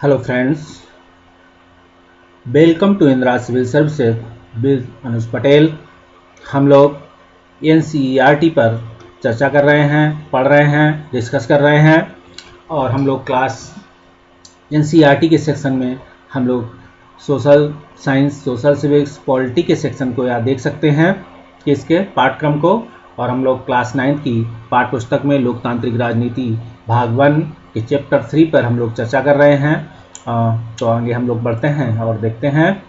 Hello friends, welcome to Indira civil services with Anuj Patel. हम लोग NCERT पर चर्चा कर रहे हैं, पढ़ रहे हैं, डिस्कस कर रहे हैं और हम लोग क्लास एनसीईआरटी के सेक्शन में हम लोग social science, social civics, polity के सेक्शन को यहाँ देख सकते हैं कि इसके पाठ्यक्रम को। और हम लोग क्लास 9 की पाठ्य पुस्तक में लोकतांत्रिक राजनीति भाग 1 के चैप्टर 3 पर हम लोग चर्चा कर रहे हैं। तो आगे हम लोग बढ़ते हैं और देखते हैं।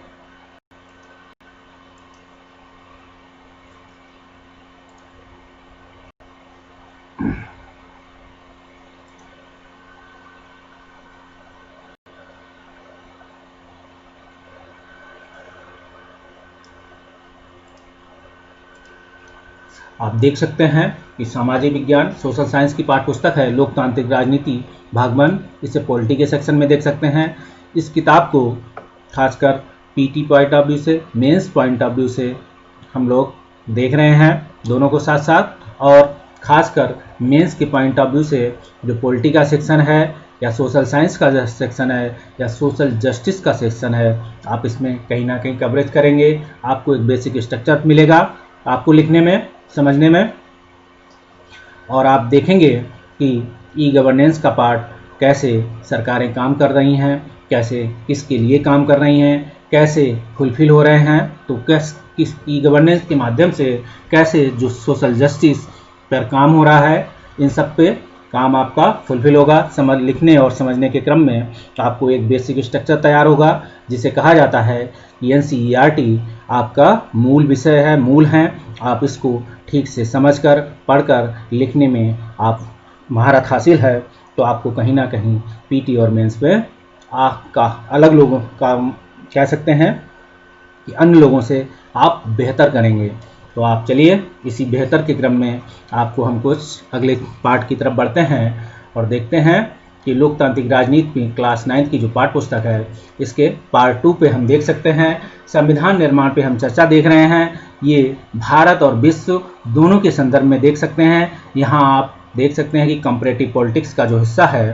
आप देख सकते हैं कि सामाजिक विज्ञान सोशल साइंस की पाठ्य पुस्तक है लोकतांत्रिक राजनीति भाग 1। इसे पॉलिटी के सेक्शन में देख सकते हैं। इस किताब को खासकर पीटी पॉइंट ऑफ व्यू से, मेंस पॉइंट ऑफ व्यू से हम लोग देख रहे हैं, दोनों को साथ साथ। और खासकर मेंस के पॉइंट ऑफ व्यू से जो पॉलिटी का सेक्शन है या सोशल साइंस का सेक्शन है या सोशल जस्टिस का सेक्शन है, आप इसमें कहीं ना कहीं कवरेज करेंगे। आपको एक बेसिक स्ट्रक्चर मिलेगा आपको लिखने में, समझने में। और आप देखेंगे कि ई गवर्नेंस का पार्ट कैसे सरकारें काम कर रही हैं, कैसे किसके लिए काम कर रही हैं, कैसे फुलफिल हो रहे हैं। तो किस ई गवर्नेंस के माध्यम से कैसे जो सोशल जस्टिस पर काम हो रहा है, इन सब पे काम आपका फुलफिल होगा। लिखने और समझने के क्रम में आपको एक बेसिक स्ट्रक्चर तैयार होगा, जिसे कहा जाता है कि एनसीईआरटी आपका मूल विषय है, मूल है। आप इसको ठीक से समझकर, पढ़कर लिखने में आप महारत हासिल है तो आपको कहीं ना कहीं पीटी और मेंस पे आपका अलग लोगों का कह सकते हैं कि अन्य लोगों से आप बेहतर करेंगे। तो आप चलिए इसी बेहतर के क्रम में आपको हम कुछ अगले पार्ट की तरफ बढ़ते हैं और देखते हैं कि लोकतांत्रिक राजनीति में क्लास 9 की जो पाठ्य पुस्तक है, इसके पार्ट 2 पे हम देख सकते हैं संविधान निर्माण पे हम चर्चा देख रहे हैं। ये भारत और विश्व दोनों के संदर्भ में देख सकते हैं। यहाँ आप देख सकते हैं कि कंपैरेटिव पॉलिटिक्स का जो हिस्सा है,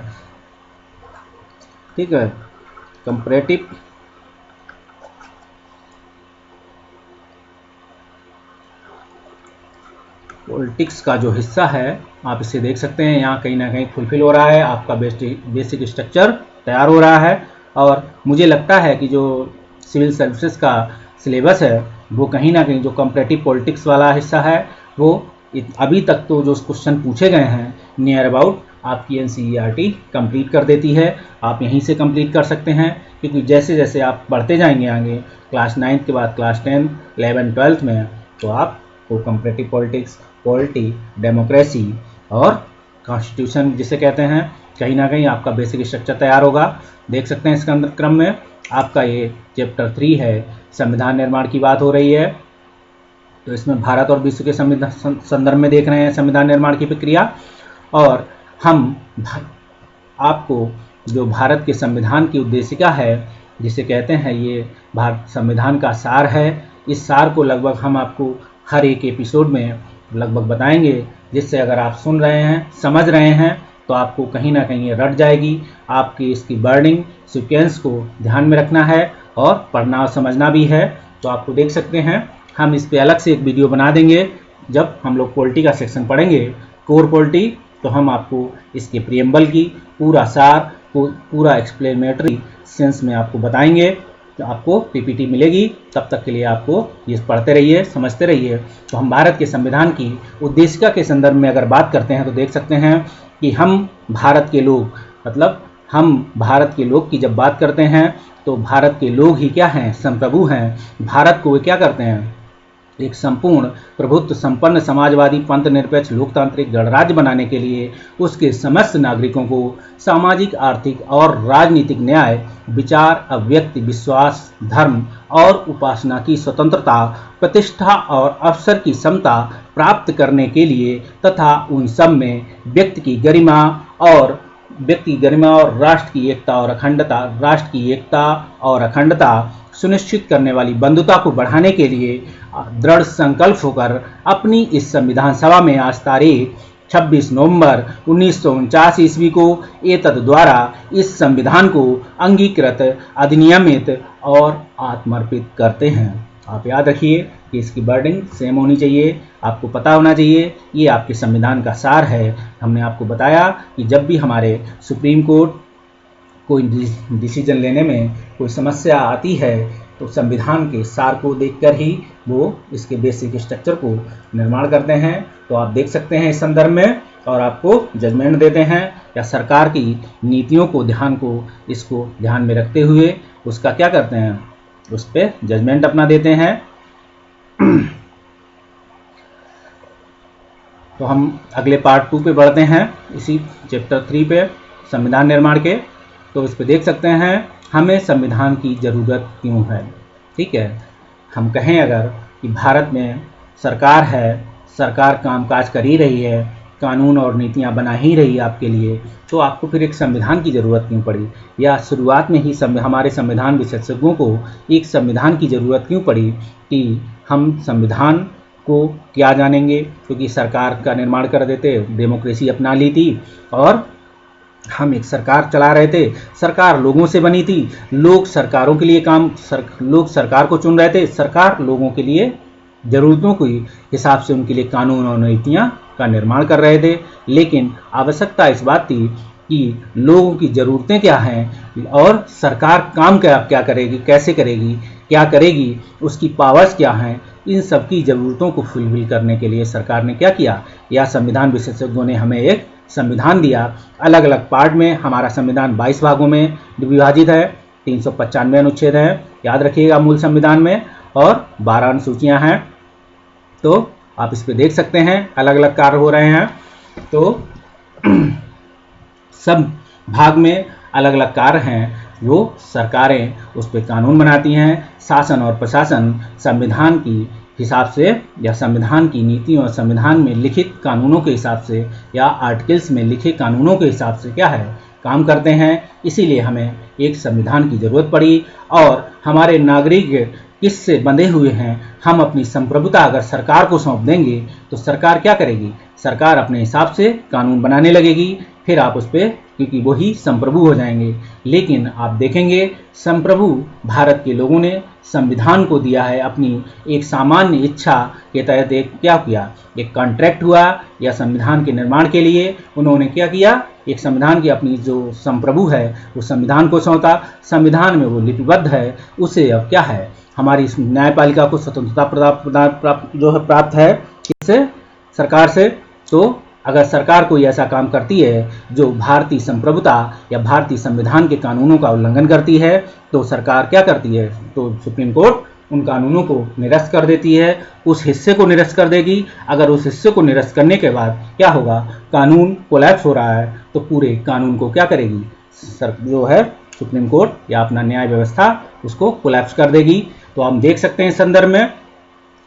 ठीक है, कंपैरेटिव पॉलिटिक्स का जो हिस्सा है, आप इसे देख सकते हैं। यहाँ कहीं ना कहीं फुलफिल हो रहा है, आपका बेसिक स्ट्रक्चर तैयार हो रहा है। और मुझे लगता है कि जो सिविल सर्विसेज का सिलेबस है वो कहीं ना कहीं जो कंपैरेटिव पॉलिटिक्स वाला हिस्सा है वो अभी तक तो जो क्वेश्चन पूछे गए हैं नियर अबाउट आपकी एनसीईआरटी कंप्लीट कर देती है। आप यहीं से कंप्लीट कर सकते हैं, क्योंकि जैसे जैसे आप बढ़ते जाएंगे आगे क्लास 9 के बाद क्लास 10, 11, 12 में, तो आपको कंपैरेटिव पॉलिटिक्स, पॉलिटी, डेमोक्रेसी और कॉन्स्टिट्यूशन जिसे कहते हैं, कहीं ना कहीं आपका बेसिक स्ट्रक्चर तैयार होगा। देख सकते हैं इसके अंदर क्रम में आपका ये चैप्टर 3 है, संविधान निर्माण की बात हो रही है। तो इसमें भारत और विश्व के संविधान संदर्भ में देख रहे हैं संविधान निर्माण की प्रक्रिया। और हम आपको जो भारत के संविधान की उद्देशिका है, जिसे कहते हैं, ये भारत संविधान का सार है। इस सार को लगभग हम आपको हर एक एपिसोड में लगभग बताएंगे, जिससे अगर आप सुन रहे हैं, समझ रहे हैं, तो आपको कहीं ना कहीं रट जाएगी। आपकी इसकी वर्डिंग सीक्वेंस को ध्यान में रखना है और पढ़ना और समझना भी है। तो आपको देख सकते हैं, हम इस पे अलग से एक वीडियो बना देंगे जब हम लोग पॉलिटी का सेक्शन पढ़ेंगे, कोर पॉलिटी। तो हम आपको इसके प्रियम्बल की पूरा सार को पूरा एक्सप्लेनेटरी सेंस में आपको बताएंगे। तो आपको पीपीटी मिलेगी, तब तक के लिए आपको ये पढ़ते रहिए, समझते रहिए। तो हम भारत के संविधान की उद्देशिका के संदर्भ में अगर बात करते हैं तो देख सकते हैं कि हम भारत के लोग, मतलब हम भारत के लोग की जब बात करते हैं तो भारत के लोग ही क्या हैं, संप्रभु हैं। भारत को वे क्या करते हैं, एक संपूर्ण प्रभुत्व संपन्न समाजवादी पंथ निरपेक्ष लोकतांत्रिक गणराज्य बनाने के लिए उसके समस्त नागरिकों को सामाजिक, आर्थिक और राजनीतिक न्याय, विचार, अभिव्यक्ति, विश्वास, धर्म और उपासना की स्वतंत्रता, प्रतिष्ठा और अवसर की समता प्राप्त करने के लिए तथा उन सब में व्यक्ति की गरिमा और राष्ट्र की एकता और अखंडता सुनिश्चित करने वाली बंधुता को बढ़ाने के लिए दृढ़ संकल्प होकर अपनी इस संविधान सभा में आज तारीख 26 नवंबर 1949 ईस्वी को एतद द्वारा इस संविधान को अंगीकृत, अधिनियमित और आत्मर्पित करते हैं। आप याद रखिए कि इसकी वर्डिंग सेम होनी चाहिए, आपको पता होना चाहिए, ये आपके संविधान का सार है। हमने आपको बताया कि जब भी हमारे सुप्रीम कोर्ट कोई डिसीजन लेने में कोई समस्या आती है तो संविधान के सार को देखकर ही वो इसके बेसिक स्ट्रक्चर को निर्माण करते हैं। तो आप देख सकते हैं इस संदर्भ में, और आपको जजमेंट देते हैं या सरकार की नीतियों को इसको ध्यान में रखते हुए उसका क्या करते हैं, उस पर जजमेंट अपना देते हैं। तो हम अगले पार्ट 2 पे बढ़ते हैं, इसी चैप्टर 3 पे संविधान निर्माण के। तो इस पे देख सकते हैं हमें संविधान की ज़रूरत क्यों है। ठीक है, हम कहें अगर कि भारत में सरकार है, सरकार कामकाज कर ही रही है, कानून और नीतियां बना ही रही है आपके लिए, तो आपको फिर एक संविधान की ज़रूरत क्यों पड़ी, या शुरुआत में ही हमारे संविधान विशेषज्ञों को एक संविधान की ज़रूरत क्यों पड़ी कि हम संविधान को क्या जानेंगे, क्योंकि सरकार का निर्माण कर देते, डेमोक्रेसी अपना ली थी और हम एक सरकार चला रहे थे। सरकार लोगों से बनी थी, लोग सरकारों के लिए लोग सरकार को चुन रहे थे, सरकार लोगों के लिए ज़रूरतों के हिसाब से उनके लिए कानून और नीतियां का निर्माण कर रहे थे। लेकिन आवश्यकता इस बात थी कि लोगों की ज़रूरतें क्या हैं और सरकार काम क्या करेगी, कैसे करेगी, क्या करेगी, उसकी पावर्स क्या हैं, इन सब की ज़रूरतों को फुलफिल करने के लिए सरकार ने क्या किया, या संविधान विशेषज्ञों ने हमें एक संविधान दिया। अलग अलग पार्ट में हमारा संविधान 22 भागों में विभाजित है, 395 अनुच्छेद हैं, याद रखिएगा मूल संविधान में, और 12 अनुसूचियां हैं। तो आप इस पे देख सकते हैं अलग अलग कार्य हो रहे हैं। तो सब भाग में अलग अलग कार्य हैं, वो सरकारें उस पर कानून बनाती हैं। शासन और प्रशासन संविधान की हिसाब से या संविधान की नीतियों और संविधान में लिखित कानूनों के हिसाब से या आर्टिकल्स में लिखे कानूनों के हिसाब से क्या है, काम करते हैं। इसीलिए हमें एक संविधान की ज़रूरत पड़ी। और हमारे नागरिक किससे बंधे हुए हैं, हम अपनी संप्रभुता अगर सरकार को सौंप देंगे तो सरकार क्या करेगी, सरकार अपने हिसाब से कानून बनाने लगेगी, फिर आप उस पर, क्योंकि वही संप्रभु हो जाएंगे। लेकिन आप देखेंगे संप्रभु भारत के लोगों ने संविधान को दिया है अपनी एक सामान्य इच्छा के तहत। एक क्या किया, एक कॉन्ट्रैक्ट हुआ, या संविधान के निर्माण के लिए उन्होंने क्या किया, एक संविधान की अपनी जो संप्रभु है वो संविधान को सौंपा, संविधान में वो लिपिबद्ध है, उसे अब क्या है, हमारी इस न्यायपालिका को स्वतंत्रता प्राप्त है किससे, सरकार से। तो अगर सरकार कोई ऐसा काम करती है जो भारतीय संप्रभुता या भारतीय संविधान के कानूनों का उल्लंघन करती है, तो सरकार क्या करती है, तो सुप्रीम कोर्ट उन कानूनों को निरस्त कर देती है, उस हिस्से को निरस्त कर देगी। अगर उस हिस्से को निरस्त करने के बाद क्या होगा, कानून कोलैप्स हो रहा है, तो पूरे कानून को क्या करेगी, जो है सुप्रीम कोर्ट या अपना न्याय व्यवस्था उसको कोलैप्स कर देगी। तो हम देख सकते हैं इस संदर्भ में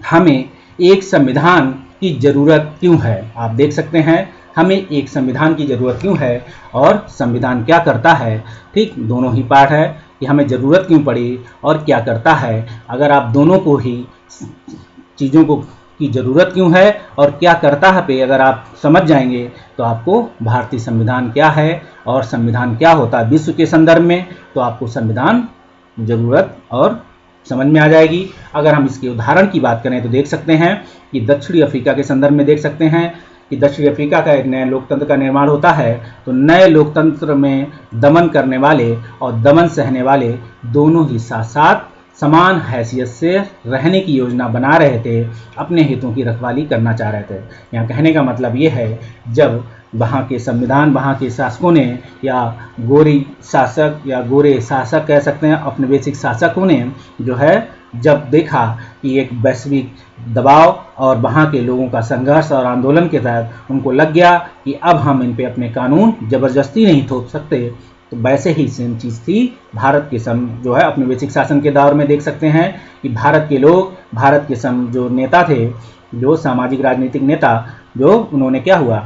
हमें एक संविधान की ज़रूरत क्यों है। आप देख सकते हैं हमें एक संविधान की ज़रूरत क्यों है और संविधान क्या करता है। ठीक, दोनों ही पार्ट है कि हमें ज़रूरत क्यों पड़ी और क्या करता है। अगर आप दोनों को ही चीज़ों को की ज़रूरत क्यों है और क्या करता है पे अगर आप समझ जाएंगे तो आपको भारतीय संविधान क्या है और संविधान क्या होता है विश्व के संदर्भ में, तो आपको संविधान ज़रूरत और समझ में आ जाएगी। अगर हम इसके उदाहरण की बात करें तो देख सकते हैं कि दक्षिणी अफ्रीका के संदर्भ में देख सकते हैं कि दक्षिण अफ्रीका का एक नए लोकतंत्र का निर्माण होता है। तो नए लोकतंत्र में दमन करने वाले और दमन सहने वाले दोनों ही साथ साथ समान हैसियत से रहने की योजना बना रहे थे, अपने हितों की रखवाली करना चाह रहे थे। यहाँ कहने का मतलब ये है, जब वहाँ के संविधान, वहाँ के शासकों ने या गोरी शासक या गोरे शासक कह सकते हैं, अपने बेसिक शासकों ने जो है जब देखा कि एक वैश्विक दबाव और वहाँ के लोगों का संघर्ष और आंदोलन के तहत उनको लग गया कि अब हम इन पे अपने कानून ज़बरदस्ती नहीं थोप सकते। तो वैसे ही सेम चीज़ थी भारत के जो है अपने बेसिक शासन के दौर में देख सकते हैं कि भारत के लोग, भारत के जो नेता थे, जो सामाजिक राजनीतिक नेता, जो उन्होंने क्या हुआ,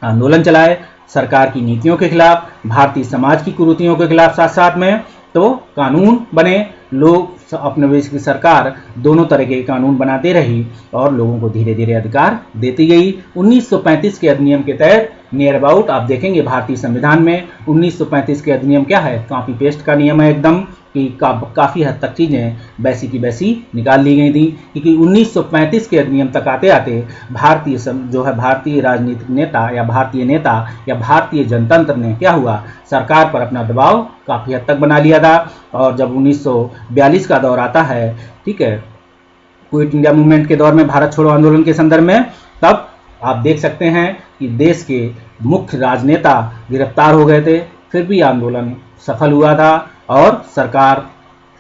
आंदोलन चलाए सरकार की नीतियों के खिलाफ, भारतीय समाज की कुरीतियों के खिलाफ, साथ साथ में तो कानून बने, लोग औपनिवेशिक सरकार दोनों तरह के कानून बनाते रही और लोगों को धीरे धीरे अधिकार देती गई। 1935 के अधिनियम के तहत नियर अबाउट आप देखेंगे भारतीय संविधान में 1935 के अधिनियम क्या है, कॉपी पेस्ट का नियम है एकदम, कि काफ़ी हद तक चीज़ें वैसी की वैसी निकाल ली गई थी, क्योंकि 1935 के अधिनियम तक आते आते भारतीय राजनीतिक नेता या भारतीय जनतंत्र ने क्या हुआ, सरकार पर अपना दबाव काफ़ी हद तक बना लिया था। और जब 1942 का दौर आता है, ठीक है, क्विट इंडिया मूवमेंट के दौर में, भारत छोड़ो आंदोलन के संदर्भ में, तब आप देख सकते हैं कि देश के मुख्य राजनेता गिरफ्तार हो गए थे, फिर भी आंदोलन सफल हुआ था और सरकार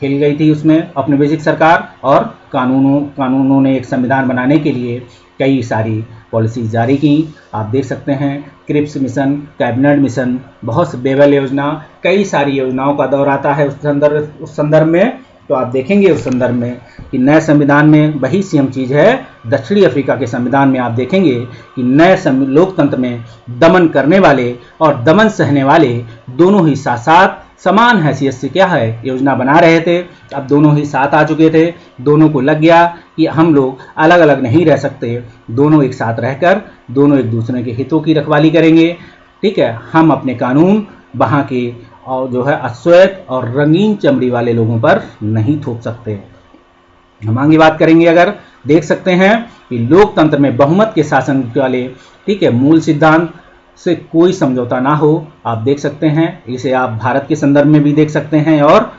हिल गई थी उसमें, औपनिवेशिक सरकार, और कानूनों ने एक संविधान बनाने के लिए कई सारी पॉलिसीज जारी की। आप देख सकते हैं क्रिप्स मिशन, कैबिनेट मिशन, बहुत बेबल योजना, कई सारी योजनाओं का दौर आता है उस संदर्भ में। तो आप देखेंगे उस संदर्भ में कि नए संविधान में वही सेम चीज़ है। दक्षिणी अफ्रीका के संविधान में आप देखेंगे कि नए लोकतंत्र में दमन करने वाले और दमन सहने वाले दोनों ही साथ साथ समान हैसियत से क्या है योजना बना रहे थे। अब दोनों ही साथ आ चुके थे, दोनों को लग गया कि हम लोग अलग अलग नहीं रह सकते, दोनों एक साथ रहकर दोनों एक दूसरे के हितों की रखवाली करेंगे। ठीक है, हम अपने कानून वहाँ के और जो है अश्वेत और रंगीन चमड़ी वाले लोगों पर नहीं थोप सकते। हम आगे बात करेंगे, अगर देख सकते हैं कि लोकतंत्र में बहुमत के शासन वाले, ठीक है, मूल सिद्धांत से कोई समझौता ना हो। आप देख सकते हैं, इसे आप भारत के संदर्भ में भी देख सकते हैं और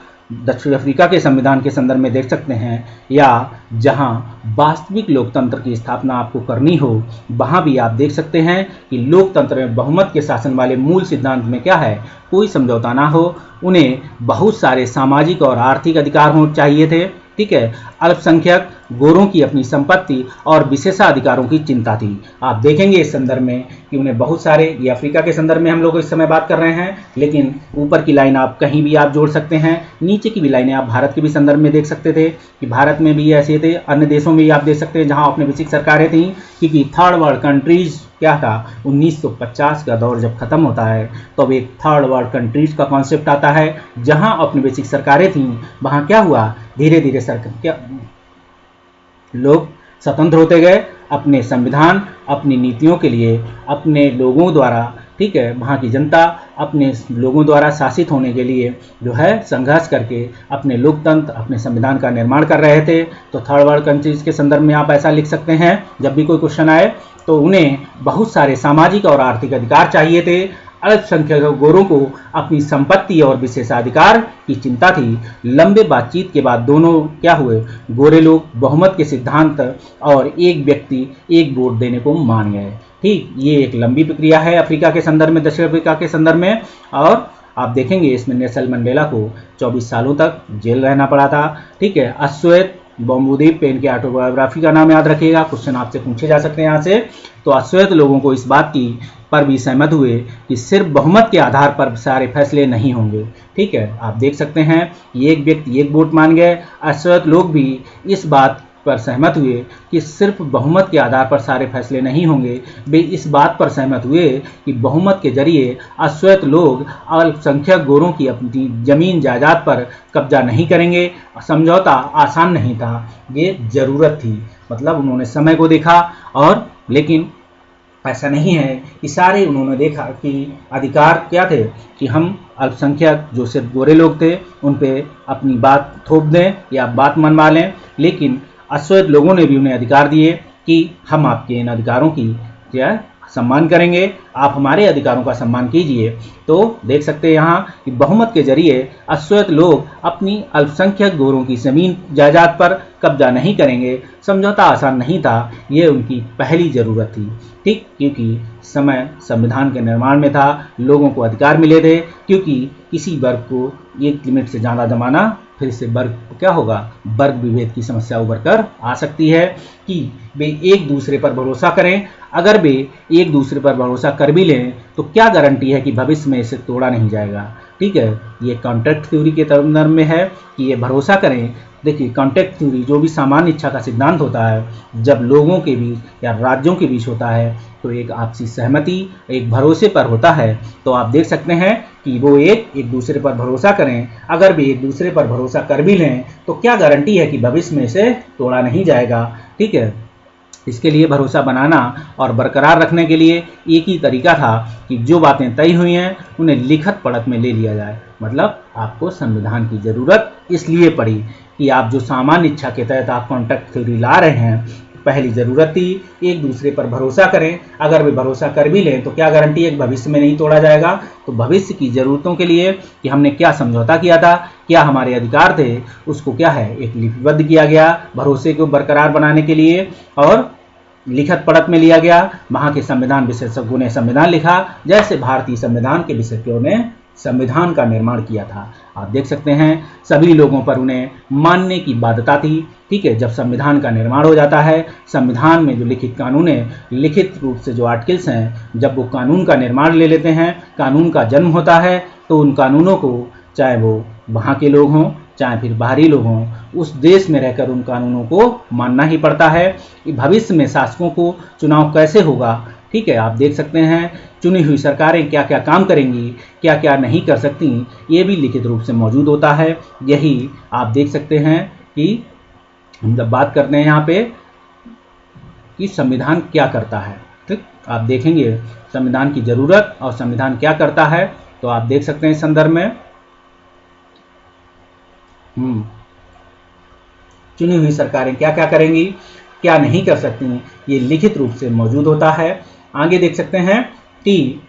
दक्षिण अफ्रीका के संविधान के संदर्भ में देख सकते हैं, या जहां वास्तविक लोकतंत्र की स्थापना आपको करनी हो वहां भी आप देख सकते हैं कि लोकतंत्र में बहुमत के शासन वाले मूल सिद्धांत में क्या है, कोई समझौता ना हो। उन्हें बहुत सारे सामाजिक और आर्थिक अधिकार होने चाहिए थे। ठीक है, अल्पसंख्यक गोरों की अपनी संपत्ति और विशेषाधिकारों की चिंता थी। आप देखेंगे इस संदर्भ में कि उन्हें बहुत सारे, ये अफ्रीका के संदर्भ में हम लोग इस समय बात कर रहे हैं, लेकिन ऊपर की लाइन आप कहीं भी आप जोड़ सकते हैं, नीचे की भी लाइनें आप भारत के भी संदर्भ में देख सकते थे कि भारत में भी ऐसे थे, अन्य देशों में भी आप देख सकते हैं जहां औपनिवेशिक सरकारें थीं, क्योंकि थर्ड वर्ल्ड कंट्रीज क्या था, 1950 का दौर जब खत्म होता है तो अब एक थर्ड वर्ल्ड कंट्रीज का कॉन्सेप्ट आता है, जहां औपनिवेशिक सरकारें थीं वहां क्या हुआ, धीरे धीरे लोग स्वतंत्र होते गए अपने संविधान, अपनी नीतियों के लिए, अपने लोगों द्वारा, ठीक है, वहाँ की जनता अपने लोगों द्वारा शासित होने के लिए जो है संघर्ष करके अपने लोकतंत्र, अपने संविधान का निर्माण कर रहे थे। तो थर्ड वर्ल्ड कंट्रीज के संदर्भ में आप ऐसा लिख सकते हैं, जब भी कोई क्वेश्चन आए तो उन्हें बहुत सारे सामाजिक और आर्थिक अधिकार चाहिए थे। अल्पसंख्यक गोरों को अपनी संपत्ति और विशेषाधिकार की चिंता थी। लंबे बातचीत के बाद दोनों क्या हुए, गोरे लोग बहुमत के सिद्धांत और एक व्यक्ति एक वोट देने को मान गए। ठीक, ये एक लंबी प्रक्रिया है अफ्रीका के संदर्भ में, दक्षिण अफ्रीका के संदर्भ में। और आप देखेंगे इसमें नेल्सन मंडेला को 24 सालों तक जेल रहना पड़ा था। ठीक है, अश्वेत बॉम्बूदीप पेन की ऑटोबायोग्राफी का नाम याद रखिएगा, क्वेश्चन आपसे पूछे जा सकते हैं यहाँ से। तो अश्वेत लोगों को इस बात की पर भी सहमत हुए कि सिर्फ बहुमत के आधार पर सारे फैसले नहीं होंगे। ठीक है, आप देख सकते हैं एक व्यक्ति एक वोट मान गए। अश्वेत लोग भी इस बात पर सहमत हुए कि सिर्फ बहुमत के आधार पर सारे फैसले नहीं होंगे, वे इस बात पर सहमत हुए कि बहुमत के जरिए अश्वेत लोग अल्पसंख्यक गोरों की अपनी जमीन जायदाद पर कब्जा नहीं करेंगे। समझौता आसान नहीं था, ये जरूरत थी, मतलब उन्होंने समय को देखा। और लेकिन ऐसा नहीं है कि सारे उन्होंने देखा कि अधिकार क्या थे कि हम अल्पसंख्यक जो सिर्फ गोरे लोग थे उन पे अपनी बात थोप दें या बात मनवा लें, लेकिन अश्वेत लोगों ने भी उन्हें अधिकार दिए कि हम आपके इन अधिकारों की क्या सम्मान करेंगे, आप हमारे अधिकारों का सम्मान कीजिए। तो देख सकते हैं यहाँ कि बहुमत के जरिए अश्वेत लोग अपनी अल्पसंख्यक गोरों की जमीन जायदाद पर कब्जा नहीं करेंगे। समझौता आसान नहीं था, ये उनकी पहली ज़रूरत थी। ठीक, क्योंकि समय संविधान के निर्माण में था, लोगों को अधिकार मिले थे, क्योंकि किसी वर्ग को एक लिमिट से ज़्यादा जमाना फिर से वर्ग क्या होगा, वर्ग विभेद की समस्या उभर कर आ सकती है कि वे एक दूसरे पर भरोसा करें। अगर वे एक दूसरे पर भरोसा कर भी लें तो क्या गारंटी है कि भविष्य में इसे तोड़ा नहीं जाएगा। ठीक है, ये कॉन्ट्रैक्ट थ्योरी के संदर्भ में है कि ये भरोसा करें। देखिए, कॉन्ट्रैक्ट थ्योरी जो भी सामान्य इच्छा का सिद्धांत होता है, जब लोगों के बीच या राज्यों के बीच होता है तो एक आपसी सहमति, एक भरोसे पर होता है। तो आप देख सकते हैं कि वो एक दूसरे पर भरोसा करें। अगर भी एक दूसरे पर भरोसा कर भी लें तो क्या गारंटी है कि भविष्य में इसे तोड़ा नहीं जाएगा। ठीक है, इसके लिए भरोसा बनाना और बरकरार रखने के लिए एक ही तरीका था कि जो बातें तय हुई हैं उन्हें लिखत पढ़त में ले लिया जाए। मतलब आपको संविधान की ज़रूरत इसलिए पड़ी कि आप जो सामान्य इच्छा के तहत आप कॉन्ट्रैक्ट थ्योरी ला रहे हैं, पहली ज़रूरत थी एक दूसरे पर भरोसा करें। अगर वे भरोसा कर भी लें तो क्या गारंटी है कि भविष्य में नहीं तोड़ा जाएगा। तो भविष्य की ज़रूरतों के लिए कि हमने क्या समझौता किया था, क्या हमारे अधिकार थे, उसको क्या है एक लिपिबद्ध किया गया भरोसे को बरकरार बनाने के लिए और लिखत पढ़त में लिया गया। वहाँ के संविधान विशेषज्ञों ने संविधान लिखा, जैसे भारतीय संविधान के विशेषज्ञों ने संविधान का निर्माण किया था। आप देख सकते हैं सभी लोगों पर उन्हें मानने की बाध्यता थी। ठीक है, जब संविधान का निर्माण हो जाता है, संविधान में जो लिखित कानून है, लिखित रूप से जो आर्टिकल्स हैं, जब वो कानून का निर्माण ले लेते हैं, कानून का जन्म होता है, तो उन कानूनों को चाहे वो वहाँ के लोग हों चाहे फिर बाहरी लोग हों, उस देश में रहकर उन कानूनों को मानना ही पड़ता है। कि भविष्य में शासकों को चुनाव कैसे होगा, ठीक है, आप देख सकते हैं चुनी हुई सरकारें क्या क्या काम करेंगी, क्या क्या नहीं कर सकती, ये भी लिखित रूप से मौजूद होता है। यही आप देख सकते हैं कि हम जब बात करते हैं यहाँ पे कि संविधान क्या करता है, ठीक, आप देखेंगे संविधान की ज़रूरत और संविधान क्या करता है, तो आप देख सकते हैं इस संदर्भ में चुनी हुई सरकारें क्या क्या करेंगी, क्या नहीं कर सकती, ये लिखित रूप से मौजूद होता है। आगे देख सकते हैं कि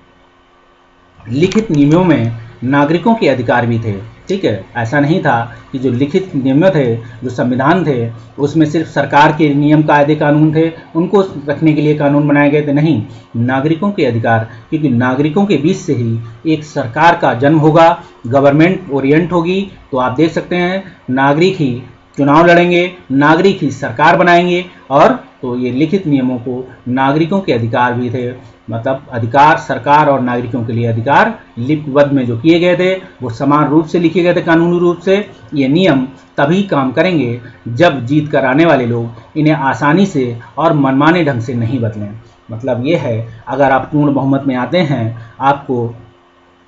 लिखित नियमों में नागरिकों के अधिकार भी थे। ठीक है, ऐसा नहीं था कि जो लिखित नियम थे, जो संविधान थे, उसमें सिर्फ सरकार के नियम कायदे कानून थे, उनको रखने के लिए कानून बनाए गए थे। नहीं, नागरिकों के अधिकार, क्योंकि नागरिकों के बीच से ही एक सरकार का जन्म होगा, गवर्नमेंट ओरिएंट होगी। तो आप देख सकते हैं नागरिक ही चुनाव लड़ेंगे, नागरिक ही सरकार बनाएंगे, और तो ये लिखित नियमों को नागरिकों के अधिकार भी थे। मतलब अधिकार सरकार और नागरिकों के लिए अधिकार लिपिबद्ध में जो किए गए थे वो समान रूप से लिखे गए थे कानूनी रूप से। ये नियम तभी काम करेंगे जब जीत कर आने वाले लोग इन्हें आसानी से और मनमाने ढंग से नहीं बदलें। मतलब ये है, अगर आप पूर्ण बहुमत में आते हैं, आपको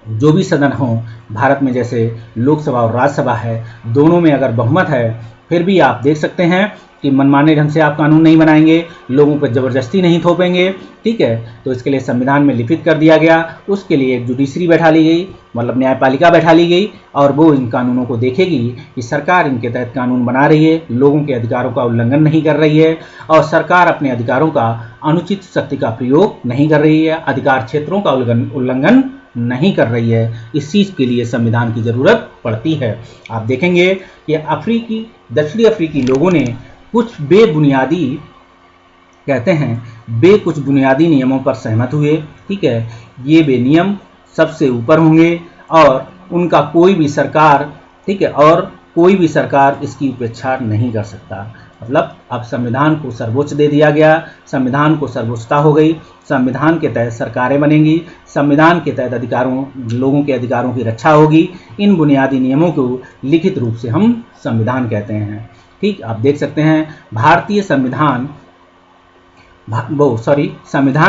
जो भी सदन हो भारत में, जैसे लोकसभा और राज्यसभा है, दोनों में अगर बहुमत है, फिर भी आप देख सकते हैं कि मनमाने ढंग से आप कानून नहीं बनाएंगे, लोगों पर ज़बरदस्ती नहीं थोपेंगे। ठीक है, तो इसके लिए संविधान में लिखित कर दिया गया। उसके लिए एक जुडिशरी बैठा ली गई, मतलब न्यायपालिका बैठा ली गई, और वो इन कानूनों को देखेगी कि सरकार इनके तहत कानून बना रही है, लोगों के अधिकारों का उल्लंघन नहीं कर रही है, और सरकार अपने अधिकारों का अनुचित शक्ति का प्रयोग नहीं कर रही है, अधिकार क्षेत्रों का उल्लंघन नहीं कर रही है। इस चीज़ के लिए संविधान की ज़रूरत पड़ती है। आप देखेंगे कि दक्षिणी अफ्रीकी लोगों ने कुछ कुछ बुनियादी नियमों पर सहमत हुए। ठीक है, ये नियम सबसे ऊपर होंगे और उनका कोई भी सरकार, ठीक है, और कोई भी सरकार इसकी उपेक्षा नहीं कर सकता। मतलब अब संविधान को सर्वोच्च दे दिया गया, संविधान को सर्वोच्चता हो गई, संविधान के तहत सरकारें बनेंगी, संविधान के तहत लोगों के अधिकारों की रक्षा होगी। इन बुनियादी नियमों को लिखित रूप से हम संविधान कहते हैं। ठीक, आप देख सकते हैं भारतीय संविधान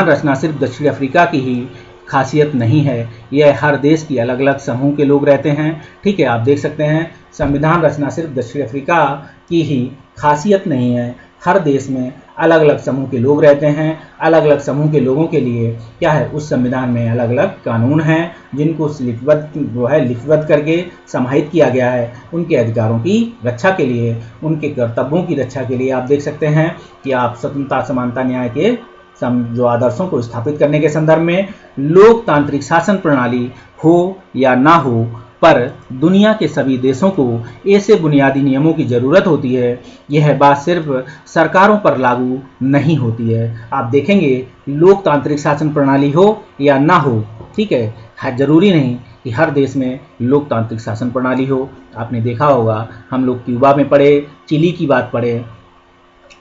रचना सिर्फ दक्षिण अफ्रीका की ही खासियत नहीं है, यह हर देश की अलग अलग समूह के लोग रहते हैं। ठीक है, आप देख सकते हैं संविधान रचना सिर्फ दक्षिण अफ्रीका की ही खासियत नहीं है, हर देश में अलग अलग समूह के लोग रहते हैं। अलग अलग समूह के लोगों के लिए क्या है, उस संविधान में अलग अलग कानून हैं जिनको लिपिबद्ध करके समाहित किया गया है। उनके अधिकारों की रक्षा के लिए, उनके कर्तव्यों की रक्षा के लिए आप देख सकते हैं कि आप स्वतंत्रता, समानता, न्याय के जो आदर्शों को स्थापित करने के संदर्भ में लोकतांत्रिक शासन प्रणाली हो या ना हो, पर दुनिया के सभी देशों को ऐसे बुनियादी नियमों की ज़रूरत होती है। यह बात सिर्फ सरकारों पर लागू नहीं होती है। आप देखेंगे लोकतांत्रिक शासन प्रणाली हो या ना हो, ठीक है, ज़रूरी नहीं कि हर देश में लोकतांत्रिक शासन प्रणाली हो। आपने देखा होगा, हम लोग क्यूबा में पढ़े, चिली की बात पढ़े,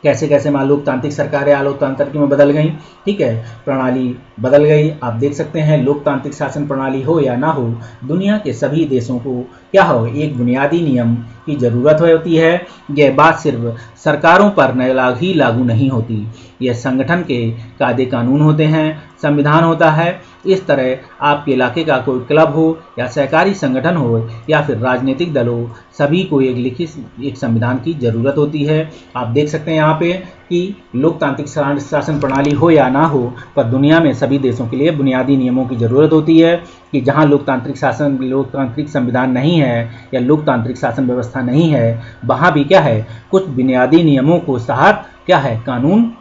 कैसे कैसे मान लोकतांत्रिक सरकारें आलोकतांत्रिक में बदल गई, ठीक है, प्रणाली बदल गई। आप देख सकते हैं लोकतांत्रिक शासन प्रणाली हो या ना हो, दुनिया के सभी देशों को क्या हो, एक बुनियादी नियम की ज़रूरत होती है। यह बात सिर्फ सरकारों पर ही लागू नहीं होती, यह संगठन के कायदे कानून होते हैं, संविधान होता है। इस तरह आपके इलाके का कोई क्लब हो या सहकारी संगठन हो या फिर राजनीतिक दल हो, सभी को एक लिखित एक संविधान की ज़रूरत होती है। आप देख सकते हैं यहाँ पे कि लोकतांत्रिक शासन प्रणाली हो या ना हो, पर दुनिया में सभी देशों के लिए बुनियादी नियमों की ज़रूरत होती है कि जहाँ लोकतांत्रिक संविधान नहीं है या लोकतांत्रिक शासन व्यवस्था नहीं है, वहाँ भी क्या है, कुछ बुनियादी नियमों को तहत क्या है, कानून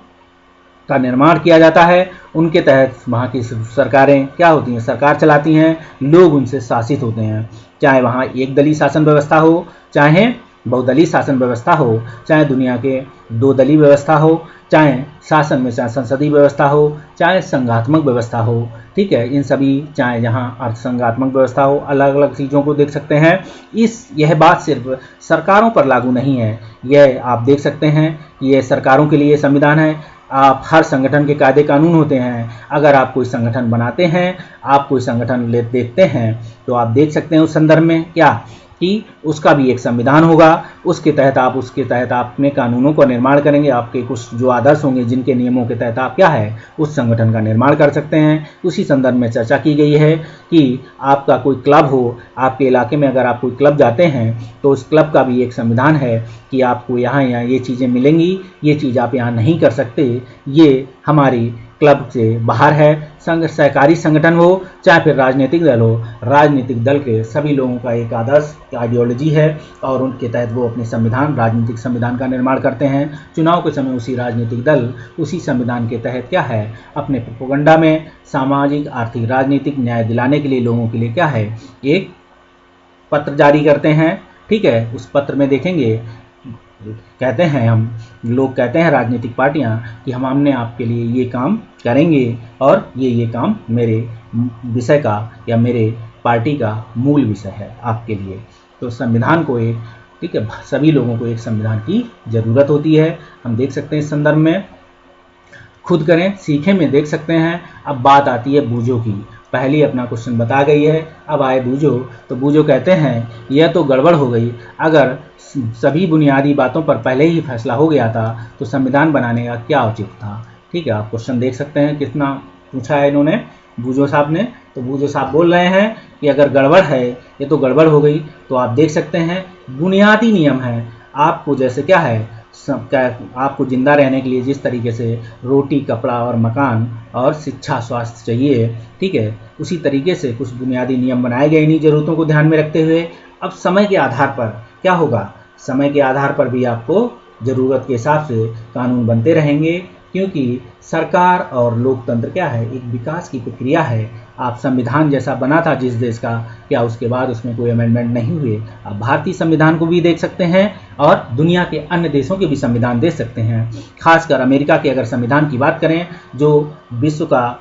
का निर्माण किया जाता है। उनके तहत वहाँ की सरकारें क्या होती हैं, सरकार चलाती हैं, लोग उनसे शासित होते हैं। चाहे वहाँ एक दलीय शासन व्यवस्था हो, चाहे बहुदलीय शासन व्यवस्था हो, चाहे दुनिया के दो दलीय व्यवस्था हो, चाहे शासन में चाहे संसदीय व्यवस्था हो, चाहे संघात्मक व्यवस्था हो, ठीक है, इन सभी चाहे जहाँ अर्धसंघात्मक व्यवस्था हो, अलग अलग चीज़ों को देख सकते हैं। यह बात सिर्फ सरकारों पर लागू नहीं है, यह आप देख सकते हैं कि यह सरकारों के लिए संविधान है। आप हर संगठन के कायदे कानून होते हैं। अगर आप कोई संगठन बनाते हैं, आप कोई संगठन देखते हैं, तो आप देख सकते हैं उस संदर्भ में क्या कि उसका भी एक संविधान होगा, उसके तहत आप अपने कानूनों का निर्माण करेंगे। आपके कुछ जो आदर्श होंगे, जिनके नियमों के तहत आप क्या है, उस संगठन का निर्माण कर सकते हैं। उसी संदर्भ में चर्चा की गई है कि आपका कोई क्लब हो, आपके इलाके में अगर आप कोई क्लब जाते हैं, तो उस क्लब का भी एक संविधान है कि आपको यहाँ ये चीज़ें मिलेंगी, ये चीज़ आप यहाँ नहीं कर सकते, ये हमारी क्लब से बाहर है। सहकारी संगठन हो चाहे फिर राजनीतिक दल हो, राजनीतिक दल के सभी लोगों का एक आदर्श आइडियोलॉजी है और उनके तहत वो अपने राजनीतिक संविधान का निर्माण करते हैं। चुनाव के समय उसी राजनीतिक दल उसी संविधान के तहत क्या है, अपने प्रोपेगेंडा में सामाजिक, आर्थिक, राजनीतिक न्याय दिलाने के लिए लोगों के लिए क्या है, एक पत्र जारी करते हैं। ठीक है, उस पत्र में देखेंगे, कहते हैं लोग कहते हैं राजनीतिक पार्टियां कि हमने आपके लिए ये काम करेंगे और ये काम मेरे विषय का या मेरे पार्टी का मूल विषय है आपके लिए। तो संविधान को एक, ठीक है, सभी लोगों को एक संविधान की ज़रूरत होती है। हम देख सकते हैं इस संदर्भ में, खुद करें सीखें में देख सकते हैं। अब बात आती है बूझो की। पहले अपना क्वेश्चन बता गई है, अब आए बूझो। तो बूझो कहते हैं यह तो गड़बड़ हो गई, अगर सभी बुनियादी बातों पर पहले ही फैसला हो गया था तो संविधान बनाने का क्या औचित्य था। ठीक है, आप क्वेश्चन देख सकते हैं कितना पूछा है इन्होंने, बूझो साहब ने। तो बूझो साहब बोल रहे हैं कि अगर गड़बड़ है, ये तो गड़बड़ हो गई। तो आप देख सकते हैं बुनियादी नियम है, आपको जैसे क्या है, आपको जिंदा रहने के लिए जिस तरीके से रोटी, कपड़ा और मकान और शिक्षा, स्वास्थ्य चाहिए, ठीक है, उसी तरीके से कुछ बुनियादी नियम बनाए गए इन्हीं ज़रूरतों को ध्यान में रखते हुए। अब समय के आधार पर क्या होगा, समय के आधार पर भी आपको ज़रूरत के हिसाब से कानून बनते रहेंगे, क्योंकि सरकार और लोकतंत्र क्या है, एक विकास की प्रक्रिया है। आप संविधान जैसा बना था जिस देश का, क्या उसके बाद उसमें कोई अमेंडमेंट नहीं हुए। आप भारतीय संविधान को भी देख सकते हैं और दुनिया के अन्य देशों के भी संविधान देख सकते हैं। खासकर अमेरिका के अगर संविधान की बात करें, जो विश्व का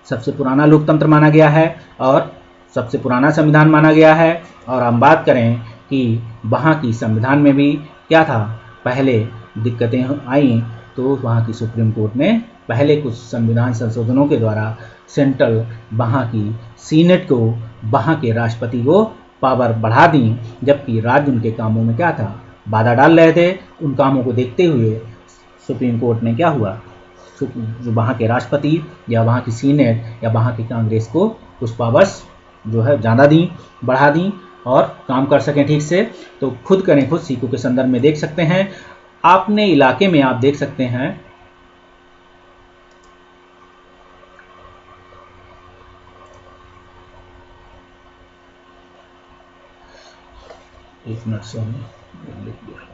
सबसे पुराना लोकतंत्र माना गया है और सबसे पुराना संविधान माना गया है, और हम बात करें कि वहाँ की संविधान में भी क्या था, पहले दिक्कतें आई तो वहाँ की सुप्रीम कोर्ट ने पहले कुछ संविधान संशोधनों के द्वारा सेंट्रल वहाँ की सीनेट को, वहाँ के राष्ट्रपति को पावर बढ़ा दी, जबकि राज्य उनके कामों में क्या था, बाधा डाल रहे थे। उन कामों को देखते हुए सुप्रीम कोर्ट ने क्या हुआ, जो वहाँ के राष्ट्रपति या वहाँ की सीनेट या वहाँ की कांग्रेस को कुछ पावर्स जो है ज़्यादा दी, बढ़ा दी और काम कर सकें ठीक से। तो खुद करें खुद सीखो के संदर्भ में देख सकते हैं। अपने इलाके में आप देख सकते हैं, एक मिनट से लिख दिया,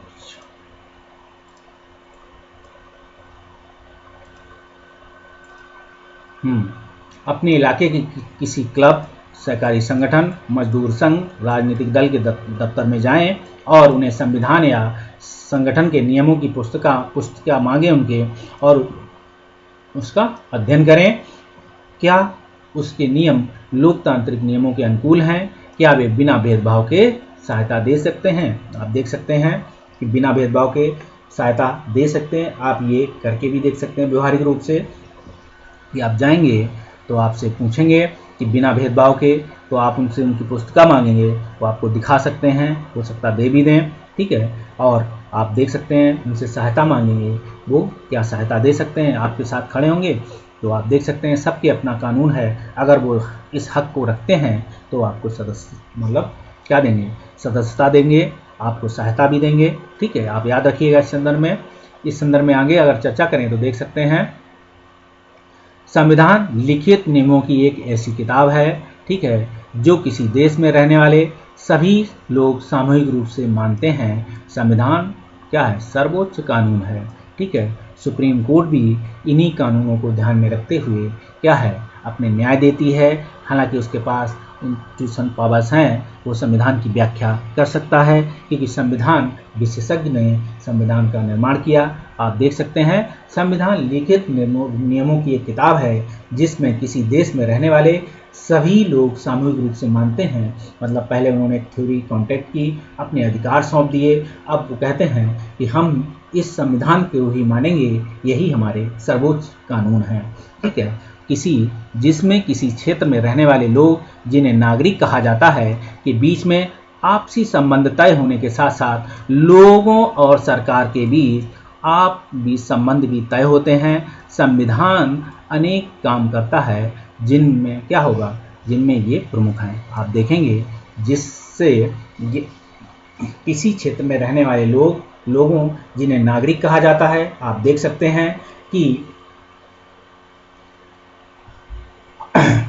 अपने इलाके के किसी क्लब, सहकारी संगठन, मजदूर संघ, राजनीतिक दल के दफ्तर में जाएं और उन्हें संविधान या संगठन के नियमों की पुस्तिका मांगें उनके, और उसका अध्ययन करें। क्या उसके नियम लोकतांत्रिक नियमों के अनुकूल हैं, क्या वे बिना भेदभाव के सहायता दे सकते हैं। आप देख सकते हैं कि बिना भेदभाव के सहायता दे सकते हैं। आप ये करके भी देख सकते हैं व्यवहारिक रूप से कि आप जाएंगे तो आपसे पूछेंगे कि बिना भेदभाव के, तो आप उनसे उनकी पुस्तिका मांगेंगे, वो आपको दिखा सकते हैं, हो सकता दे भी दें, ठीक है। और आप देख सकते हैं उनसे सहायता मांगेंगे, वो क्या सहायता दे सकते हैं, आपके साथ खड़े होंगे। तो आप देख सकते हैं सबके अपना कानून है, अगर वो इस हक को रखते हैं तो आपको सदस्य मतलब क्या देंगे, सदस्यता देंगे, आपको सहायता भी देंगे, ठीक है। आप याद रखिएगा इस संदर्भ में आगे अगर चर्चा करें तो देख सकते हैं संविधान लिखित नियमों की एक ऐसी किताब है, ठीक है, जो किसी देश में रहने वाले सभी लोग सामूहिक रूप से मानते हैं। संविधान क्या है, सर्वोच्च कानून है, ठीक है। सुप्रीम कोर्ट भी इन्हीं कानूनों को ध्यान में रखते हुए क्या है, अपने न्याय देती है। हालांकि उसके पास इंस्टीट्यूशन पावर्स हैं, वो संविधान की व्याख्या कर सकता है, क्योंकि संविधान विशेषज्ञ ने संविधान का निर्माण किया। आप देख सकते हैं संविधान लिखित नियमों की एक किताब है, जिसमें किसी देश में रहने वाले सभी लोग सामूहिक रूप से मानते हैं। मतलब पहले उन्होंने थ्योरी कॉन्टेक्ट की, अपने अधिकार सौंप दिए, अब वो कहते हैं कि हम इस संविधान को ही मानेंगे, यही हमारे सर्वोच्च कानून है, ठीक है। जिसमें किसी क्षेत्र में रहने वाले लोग जिन्हें नागरिक कहा जाता है के बीच में आपसी संबंध तय होने के साथ साथ लोगों और सरकार के बीच संबंध भी तय होते हैं। संविधान अनेक काम करता है, जिनमें क्या होगा, जिनमें ये प्रमुख हैं। आप देखेंगे जिससे किसी क्षेत्र में रहने वाले लोगों जिन्हें नागरिक कहा जाता है, आप देख सकते हैं कि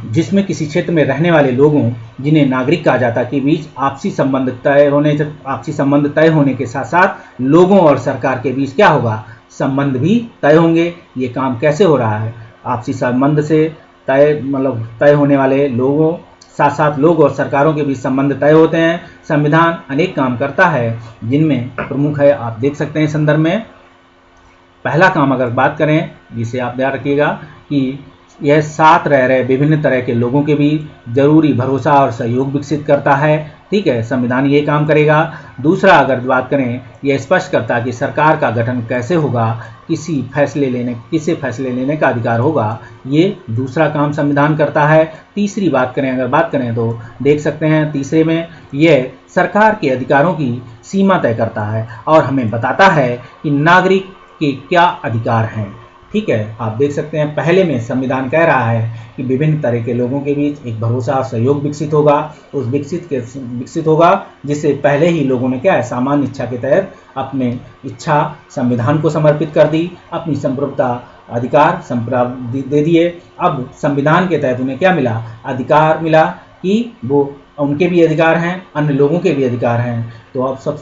जिसमें किसी क्षेत्र में रहने वाले लोगों जिन्हें नागरिक कहा जाता है के बीच आपसी संबंध तय होने के साथ साथ लोगों और सरकार के बीच क्या होगा, संबंध भी तय होंगे। ये काम कैसे हो रहा है, आपसी संबंध से तय होने वाले लोगों साथ साथ लोग और सरकारों के बीच संबंध तय होते हैं। संविधान अनेक काम करता है, जिनमें प्रमुख है, आप देख सकते हैं संदर्भ में। पहला काम अगर बात करें, जिसे आप ध्यान रखिएगा कि यह साथ रह रहे विभिन्न तरह के लोगों के बीच जरूरी भरोसा और सहयोग विकसित करता है, ठीक है, संविधान ये काम करेगा। दूसरा अगर बात करें, यह स्पष्ट करता है कि सरकार का गठन कैसे होगा, किसे फैसले लेने का अधिकार होगा, ये दूसरा काम संविधान करता है। तीसरी बात करें तो देख सकते हैं तीसरे में यह सरकार के अधिकारों की सीमा तय करता है और हमें बताता है कि नागरिक के क्या अधिकार हैं, ठीक है। आप देख सकते हैं पहले में संविधान कह रहा है कि विभिन्न तरह के लोगों के बीच एक भरोसा और सहयोग विकसित होगा, उस विकसित होगा जिससे पहले ही लोगों ने क्या है, सामान्य इच्छा के तहत अपने इच्छा संविधान को समर्पित कर दी, अपनी संप्रभुता अधिकार दे दिए। अब संविधान के तहत उन्हें क्या मिला, अधिकार मिला कि वो उनके भी अधिकार हैं, अन्य लोगों के भी अधिकार हैं। तो अब सब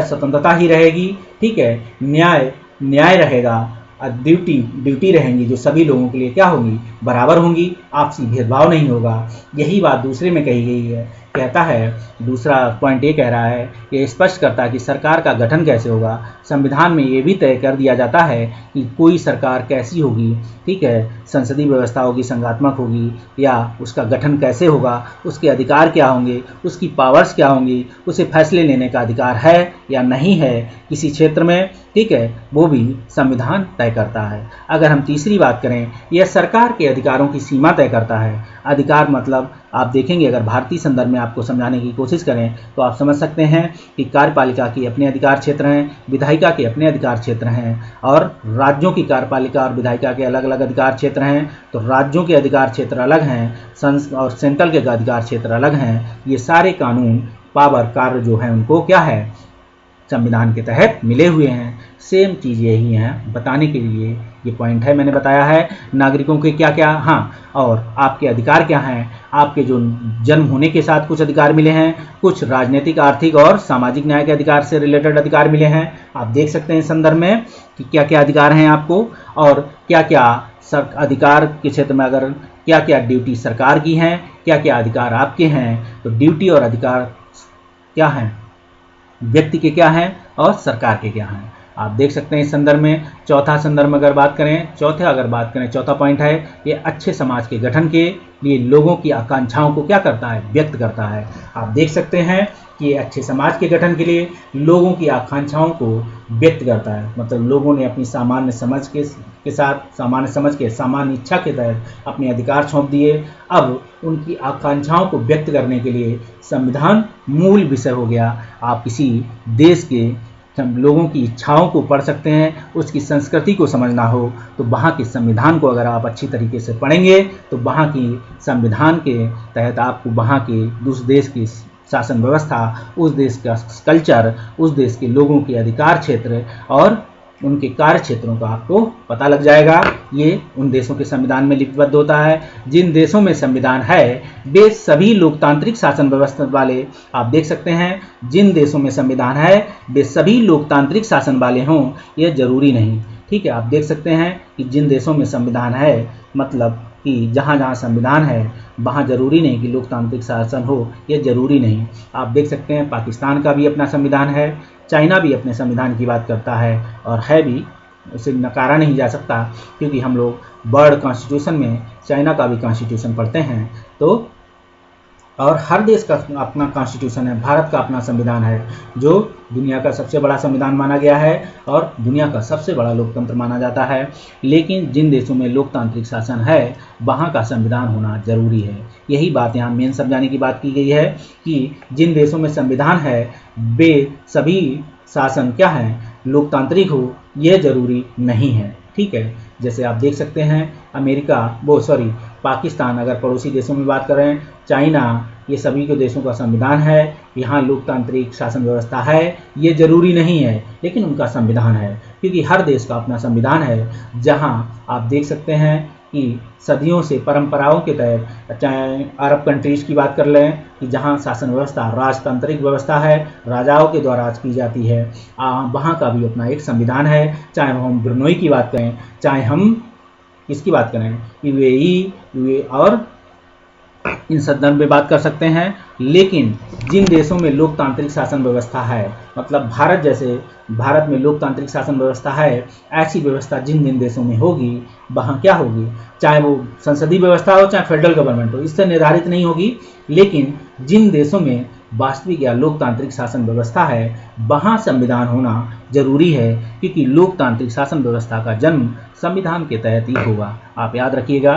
स्वतंत्रता ही रहेगी, ठीक है, न्याय रहेगा, ड्यूटी रहेंगी जो सभी लोगों के लिए क्या होंगी, बराबर होंगी, आपसी भेदभाव नहीं होगा। यही बात दूसरे में कही गई है, कहता है दूसरा पॉइंट ये कह रहा है, ये स्पष्ट करता है कि सरकार का गठन कैसे होगा। संविधान में ये भी तय कर दिया जाता है कि कोई सरकार कैसी होगी, ठीक है, संसदीय व्यवस्था होगी, संघात्मक होगी, या उसका गठन कैसे होगा, उसके अधिकार क्या होंगे, उसकी पावर्स क्या होंगी, उसे फैसले लेने का अधिकार है या नहीं है किसी क्षेत्र में, ठीक है, वो भी संविधान तय करता है। अगर हम तीसरी बात करें, यह सरकार के अधिकारों की सीमा तय करता है। अधिकार मतलब आप देखेंगे, अगर भारतीय संदर्भ में आपको समझाने की कोशिश करें तो आप समझ सकते हैं कि कार्यपालिका के अपने अधिकार क्षेत्र हैं, विधायिका के अपने अधिकार क्षेत्र हैं, और राज्यों की कार्यपालिका और विधायिका के अलग अलग अधिकार क्षेत्र हैं। तो राज्यों के अधिकार क्षेत्र अलग हैं और सेंट्रल के अधिकार क्षेत्र अलग हैं। ये सारे कानून कार्य जो है उनको क्या है, संविधान के तहत मिले हुए हैं। सेम चीज़ यही है, बताने के लिए ये पॉइंट है, मैंने बताया है नागरिकों के क्या क्या, हाँ, और आपके अधिकार क्या हैं। आपके जो जन्म होने के साथ कुछ अधिकार मिले हैं, कुछ राजनीतिक, आर्थिक और सामाजिक न्याय के अधिकार से रिलेटेड अधिकार मिले हैं। आप देख सकते हैं इस संदर्भ में कि क्या क्या अधिकार हैं आपको, और क्या क्या अधिकार के क्षेत्र में अगर क्या क्या ड्यूटी सरकार की हैं, क्या क्या अधिकार आपके हैं। तो ड्यूटी और अधिकार क्या हैं, व्यक्ति के क्या हैं और सरकार के क्या हैं। आप देख सकते हैं इस संदर्भ में। चौथा संदर्भ में अगर बात करें, चौथा पॉइंट है, ये अच्छे समाज के गठन के लिए लोगों की आकांक्षाओं को क्या करता है, व्यक्त करता है। आप देख सकते हैं कि अच्छे समाज के गठन के लिए लोगों की आकांक्षाओं को व्यक्त करता है, मतलब लोगों ने अपनी सामान्य समझ के सामान्य इच्छा के तहत अपने अधिकार सौंप दिए। अब उनकी आकांक्षाओं को व्यक्त करने के लिए संविधान मूल विषय हो गया। आप किसी देश के लोगों की इच्छाओं को पढ़ सकते हैं, उसकी संस्कृति को समझना हो तो वहाँ के संविधान को अगर आप अच्छी तरीके से पढ़ेंगे तो वहाँ की संविधान के तहत आपको वहाँ के उस देश की शासन व्यवस्था, उस देश का कल्चर, उस देश के लोगों के अधिकार क्षेत्र और उनके कार्य क्षेत्रों का आपको पता लग जाएगा। ये उन देशों के संविधान में लिपिबद्ध होता है। जिन देशों में संविधान है वे सभी लोकतांत्रिक शासन व्यवस्था वाले, आप देख सकते हैं, जिन देशों में संविधान है वे सभी लोकतांत्रिक शासन वाले हों यह जरूरी नहीं। ठीक है, आप देख सकते हैं कि जिन देशों में संविधान है, मतलब कि जहाँ जहाँ संविधान है वहाँ जरूरी नहीं कि लोकतांत्रिक शासन हो, ये जरूरी नहीं। आप देख सकते हैं पाकिस्तान का भी अपना संविधान है, चाइना भी अपने संविधान की बात करता है और है भी, उसे नकारा नहीं जा सकता, क्योंकि हम लोग वर्ल्ड कॉन्स्टिट्यूशन में चाइना का भी कॉन्स्टिट्यूशन पढ़ते हैं। तो और हर देश का अपना कॉन्स्टिट्यूशन है, भारत का अपना संविधान है जो दुनिया का सबसे बड़ा संविधान माना गया है और दुनिया का सबसे बड़ा लोकतंत्र माना जाता है। लेकिन जिन देशों में लोकतांत्रिक शासन है वहाँ का संविधान होना जरूरी है। यही बात यहाँ मेन समझाने की बात की गई है कि जिन देशों में संविधान है वे सभी शासन क्या है, लोकतांत्रिक हो, यह जरूरी नहीं है। ठीक है, जैसे आप देख सकते हैं पाकिस्तान, अगर पड़ोसी देशों में बात करें, चाइना, ये सभी के देशों का संविधान है, यहाँ लोकतांत्रिक शासन व्यवस्था है, ये जरूरी नहीं है, लेकिन उनका संविधान है, क्योंकि हर देश का अपना संविधान है। जहाँ आप देख सकते हैं कि सदियों से परंपराओं के तहत, चाहे अरब कंट्रीज की बात कर लें कि जहाँ शासन व्यवस्था राजतांत्रिक व्यवस्था है, राजाओं के द्वारा की जाती है, वहाँ का भी अपना एक संविधान है। चाहे हम ब्रुनई की बात करें, चाहे हम इसकी बात करें यूएई और इन संदर्भ में बात कर सकते हैं। लेकिन जिन देशों में लोकतांत्रिक शासन व्यवस्था है, मतलब भारत में लोकतांत्रिक शासन व्यवस्था है, ऐसी व्यवस्था जिन जिन देशों में होगी वहाँ क्या होगी, चाहे वो संसदीय व्यवस्था हो चाहे फेडरल गवर्नमेंट हो, इससे निर्धारित नहीं होगी। लेकिन जिन देशों में वास्तविक या लोकतांत्रिक शासन व्यवस्था है वहाँ संविधान होना जरूरी है, क्योंकि लोकतांत्रिक शासन व्यवस्था का जन्म संविधान के तहत ही होगा। आप याद रखिएगा,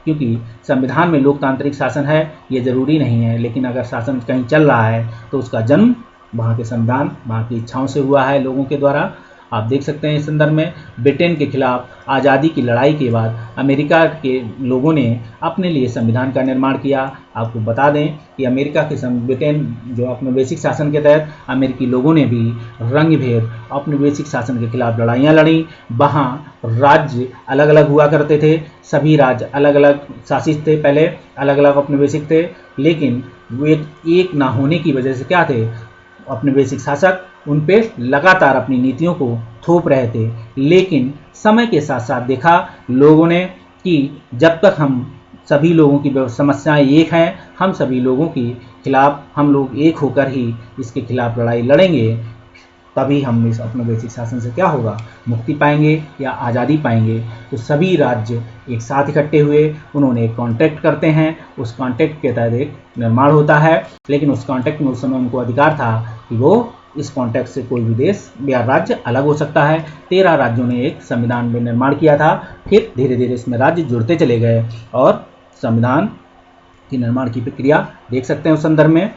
क्योंकि संविधान में लोकतांत्रिक शासन है ये जरूरी नहीं है, लेकिन अगर शासन कहीं चल रहा है तो उसका जन्म वहाँ के संविधान, वहाँ की इच्छाओं से हुआ है लोगों के द्वारा। आप देख सकते हैं इस संदर्भ में ब्रिटेन के खिलाफ आज़ादी की लड़ाई के बाद अमेरिका के लोगों ने अपने लिए संविधान का निर्माण किया। आपको बता दें कि अमेरिका के ब्रिटेन जो अपने बेसिक शासन के तहत अमेरिकी लोगों ने भी रंग भेद अपने बेसिक शासन के खिलाफ लड़ाइयाँ लड़ी। वहाँ राज्य अलग अलग हुआ करते थे, सभी राज्य अलग अलग शासित थे, पहले अलग अलग अपने बेसिक थे, लेकिन वे एक ना होने की वजह से क्या थे, अपने बेसिक शासक उन पे लगातार अपनी नीतियों को थोप रहे थे। लेकिन समय के साथ साथ देखा लोगों ने कि जब तक हम सभी लोगों की समस्याएं एक हैं, हम सभी लोगों के खिलाफ हम लोग एक होकर ही इसके खिलाफ लड़ाई लड़ेंगे, तभी हम इस अपने बेसिक शासन से क्या होगा, मुक्ति पाएंगे या आज़ादी पाएंगे। तो सभी राज्य एक साथ इकट्ठे हुए, उन्होंने एक कॉन्ट्रैक्ट करते हैं, उस कॉन्ट्रैक्ट के तहत एक निर्माण होता है। लेकिन उस कॉन्ट्रैक्ट में उस समय उनको अधिकार था कि वो इस कॉन्ट्रैक्ट से कोई भी देश या राज्य अलग हो सकता है। 13 राज्यों ने एक संविधान में निर्माण किया था, फिर धीरे धीरे इसमें राज्य जुड़ते चले गए और संविधान की निर्माण की प्रक्रिया देख सकते हैं उस संदर्भ में।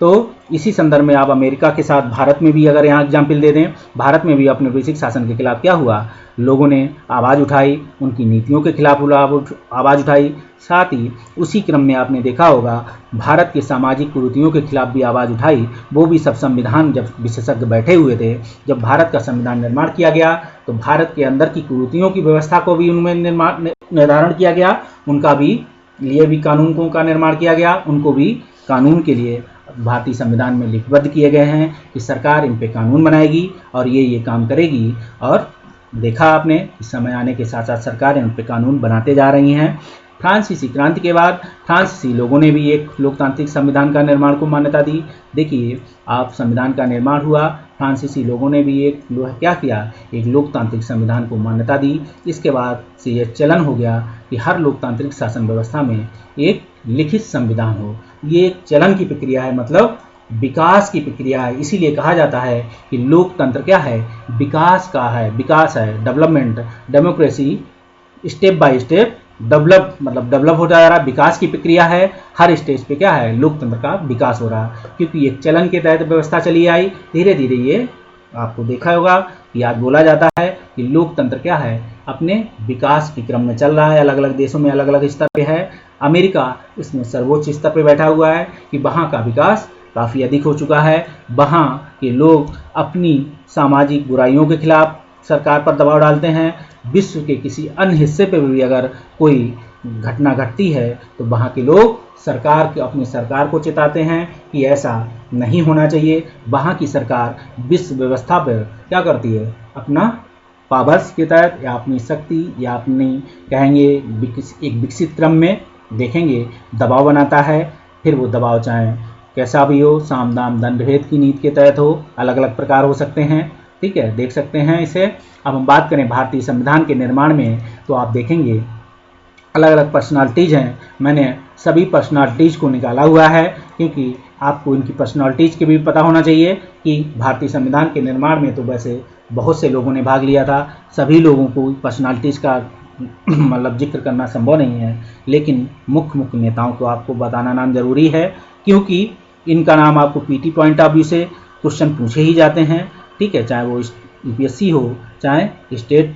तो इसी संदर्भ में आप अमेरिका के साथ भारत में भी अगर यहाँ एग्जाम्पल दे दें, भारत में भी अपने बेसिक शासन के खिलाफ क्या हुआ, लोगों ने आवाज़ उठाई, उनकी नीतियों के खिलाफ आवाज़ उठाई। साथ ही उसी क्रम में आपने देखा होगा भारत के सामाजिक कुरीतियों के खिलाफ भी आवाज़ उठाई। वो भी सब संविधान जब विशेषज्ञ बैठे हुए थे, जब भारत का संविधान निर्माण किया गया तो भारत के अंदर की कुरीतियों की व्यवस्था को भी उनमें निर्धारण किया गया, उनका भी लिए भी कानूनों का निर्माण किया गया, उनको भी कानून के लिए भारतीय संविधान में लिपिबद्ध किए गए हैं कि सरकार इन पे कानून बनाएगी और ये काम करेगी। और देखा आपने इस समय आने के साथ साथ सरकार इन पे कानून बनाते जा रही हैं। फ्रांसीसी क्रांति के बाद फ्रांसीसी लोगों ने भी एक लोकतांत्रिक संविधान का निर्माण को मान्यता दी। देखिए आप, संविधान का निर्माण हुआ फ्रांसीसी लोगों ने भी एक क्या किया, एक लोकतांत्रिक संविधान को मान्यता दी। इसके बाद से यह चलन हो गया कि हर लोकतांत्रिक शासन व्यवस्था में एक लिखित संविधान हो। ये एक चलन की प्रक्रिया है, मतलब विकास की प्रक्रिया है। इसीलिए कहा जाता है कि लोकतंत्र क्या है, विकास का है, विकास है, development, democracy step by step develop, मतलब डेवलप होता जा रहा, विकास की प्रक्रिया है। हर स्टेज पे क्या है, लोकतंत्र का विकास हो रहा, क्योंकि एक चलन के तहत व्यवस्था चली आई। धीरे धीरे ये आपको देखा होगा कि आज बोला जाता है कि लोकतंत्र क्या है, अपने विकास के क्रम में चल रहा है। अलग अलग देशों में अलग अलग स्तर पे है। अमेरिका इसमें सर्वोच्च स्तर पे बैठा हुआ है कि वहाँ का विकास काफ़ी अधिक हो चुका है। वहाँ के लोग अपनी सामाजिक बुराइयों के खिलाफ सरकार पर दबाव डालते हैं। विश्व के किसी अन्य हिस्से पर भी अगर कोई घटना घटती है तो वहाँ के लोग अपनी सरकार को चेताते हैं कि ऐसा नहीं होना चाहिए। वहाँ की सरकार विश्व व्यवस्था पर क्या करती है, अपना पावर्स के तहत या अपनी शक्ति या अपनी कहेंगे एक विकसित क्रम में देखेंगे दबाव बनाता है। फिर वो दबाव चाहे कैसा भी हो, साम दाम दंड भेद की नीति के तहत हो, अलग अलग प्रकार हो सकते हैं। ठीक है, देख सकते हैं इसे। अब हम बात करें भारतीय संविधान के निर्माण में, तो आप देखेंगे अलग अलग पर्सनालिटीज़ हैं। मैंने सभी पर्सनालिटीज़ को निकाला हुआ है क्योंकि आपको इनकी पर्सनालिटीज़ के भी पता होना चाहिए कि भारतीय संविधान के निर्माण में तो वैसे बहुत से लोगों ने भाग लिया था। सभी लोगों को पर्सनालिटीज़ का मतलब जिक्र करना संभव नहीं है, लेकिन मुख्य मुख्य नेताओं को आपको बताना नाम जरूरी है क्योंकि इनका नाम आपको पीटी पॉइंट ऑफ व्यू से क्वेश्चन पूछे ही जाते हैं। ठीक है, चाहे वो यूपीएससी हो, चाहे स्टेट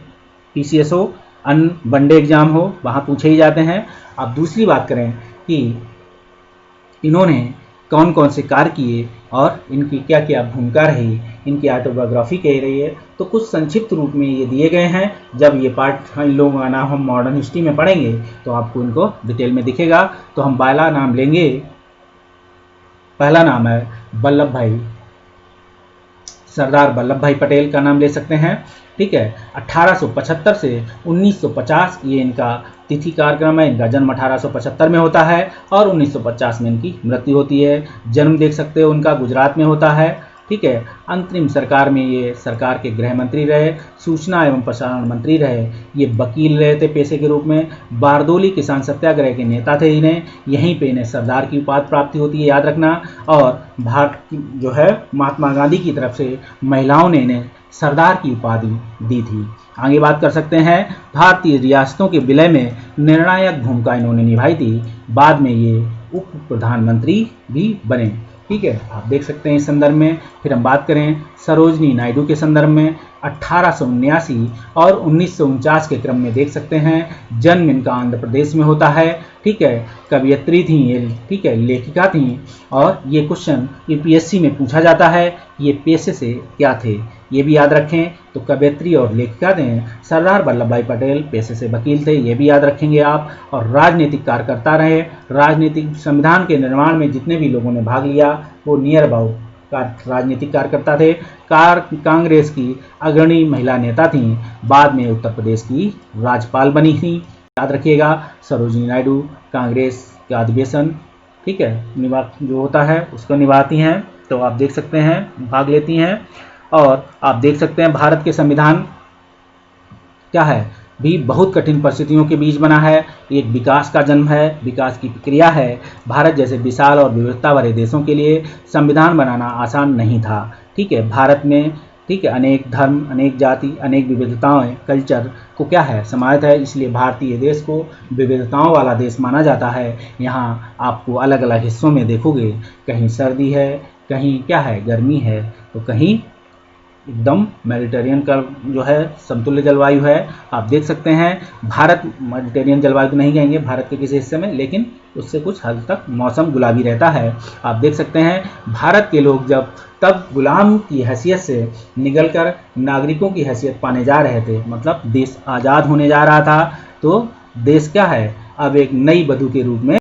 पीसीएस हो, अन्य वनडे एग्जाम हो, वहाँ पूछे ही जाते हैं। अब दूसरी बात करें कि इन्होंने कौन कौन से कार्य किए और इनकी क्या क्या भूमिका रही, इनकी ऑटोबायोग्राफी कह रही है, तो कुछ संक्षिप्त रूप में ये दिए गए हैं। जब ये पार्ट इन लोगों का नाम हम मॉडर्न हिस्ट्री में पढ़ेंगे तो आपको इनको डिटेल में दिखेगा। तो हम पहला नाम लेंगे, पहला नाम है वल्लभ भाई, सरदार वल्लभ भाई पटेल का नाम ले सकते हैं। ठीक है, 1875 से 1950 ये इनका तिथि कार्यक्रम है। इनका जन्म 1875 में होता है और 1950 में इनकी मृत्यु होती है। जन्म देख सकते हो उनका गुजरात में होता है। ठीक है, अंतरिम सरकार में ये सरकार के गृह मंत्री रहे, सूचना एवं प्रसारण मंत्री रहे, ये वकील रहे थे पेशे के रूप में, बारदोली किसान सत्याग्रह के नेता थे इन्हें, यहीं पे इन्हें सरदार की उपाधि प्राप्ति होती है, याद रखना। और भारत की जो है महात्मा गांधी की तरफ से महिलाओं ने इन्हें सरदार की उपाधि दी थी। आगे बात कर सकते हैं, भारतीय रियासतों के विलय में निर्णायक भूमिका इन्होंने निभाई थी। बाद में ये उप प्रधानमंत्री भी बने। ठीक है, आप देख सकते हैं इस संदर्भ में। फिर हम बात करें सरोजनी नायडू के संदर्भ में, 1879 और 1949 के क्रम में देख सकते हैं। जन्म इनका आंध्र प्रदेश में होता है। ठीक है, कवयित्री थी ये, ठीक है, लेखिका थी। और ये क्वेश्चन यूपीएससी में पूछा जाता है, ये पेशे से क्या थे, ये भी याद रखें। तो कवयित्री और लेखिका थे। सरदार वल्लभ भाई पटेल पेशे से वकील थे, ये भी याद रखेंगे आप। और राजनीतिक कार्यकर्ता रहे। राजनीतिक संविधान के निर्माण में जितने भी लोगों ने भाग लिया वो नियर अबाउट राजनीतिक कार्यकर्ता थे। कांग्रेस की अग्रणी महिला नेता थीं। बाद में उत्तर प्रदेश की राज्यपाल बनी थी, याद रखिएगा। सरोजनी नायडू कांग्रेस का अधिवेशन, ठीक है, जो होता है उसको निभाती हैं। तो आप देख सकते हैं भाग लेती हैं। और आप देख सकते हैं भारत के संविधान क्या है, भी बहुत कठिन परिस्थितियों के बीच बना है। एक विकास का जन्म है, विकास की प्रक्रिया है। भारत जैसे विशाल और विविधता भरे देशों के लिए संविधान बनाना आसान नहीं था। ठीक है, भारत में ठीक है अनेक धर्म, अनेक जाति, अनेक विविधताएं, कल्चर को क्या है समाहित है। इसलिए भारतीय देश को विविधताओं वाला देश माना जाता है। यहाँ आपको अलग अलग हिस्सों में देखोगे, कहीं सर्दी है, कहीं क्या है गर्मी है, तो कहीं एकदम मेडिटेरियन का जो है समतुल्य जलवायु है। आप देख सकते हैं भारत मेडिटेरियन जलवायु तो नहीं कहेंगे भारत के किसी हिस्से में, लेकिन उससे कुछ हद तक मौसम गुलाबी रहता है। आप देख सकते हैं भारत के लोग जब तब गुलाम की हैसियत से निकलकर नागरिकों की हैसियत पाने जा रहे थे, मतलब देश आज़ाद होने जा रहा था, तो देश क्या है अब एक नई वधु के रूप में